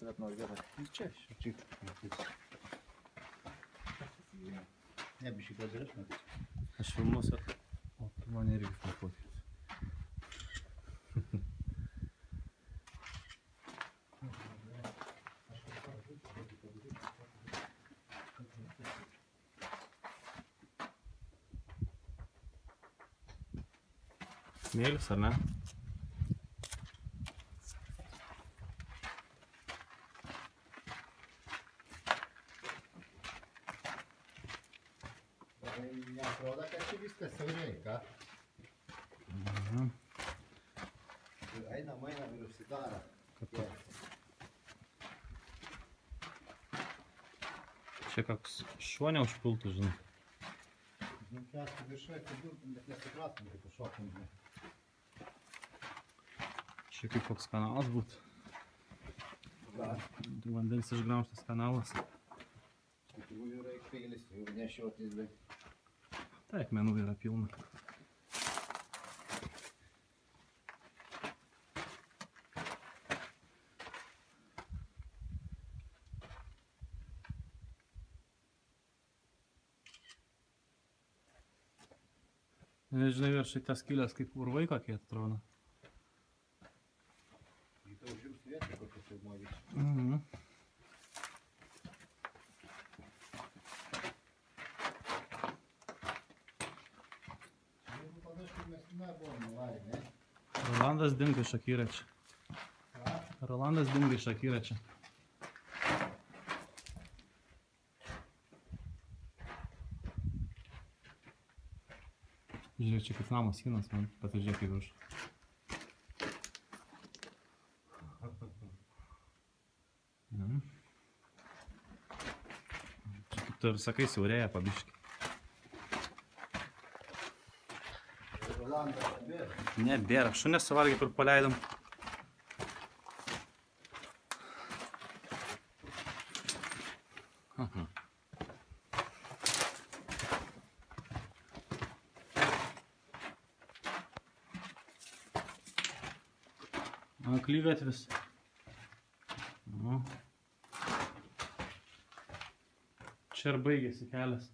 pasivėt nori vietą. Čia. Ne, biškai pradėrės matys. Aš filmuosiu, o tu mane irgi filmuoti. Smėlis, ar ne? Neatrodo, kad čia viskas siauriai, ką? Einam ir užsidaro. Čia koks šuo neužpultų, žinai. Kęstų viršai, atsidurtum, bet nesupratum, kaip šokim. Čia kaip koks kanalas būtų. Vandens išgraužtas kanalas. Iš tikrųjų reikia peilis, jau nešiotis, bet... Tai akmenų yra pilna. Nežinai, ar šitas skylės kaip urvai kokie atrodo. Į tau užims vietą, kokią filmuo vyksta. Rolandas dingo iš akiračio. Rolandas dingo iš akiračio. Žiūrėk, čia kaip namo sienos, man pasižiūrėk į viršų. Čia kaip tu ir sakai, siaurėja pabiškai. Nebėra, šunės suvalgė, kur paleidom. Aklygatvis. Čia ir baigėsi kelias.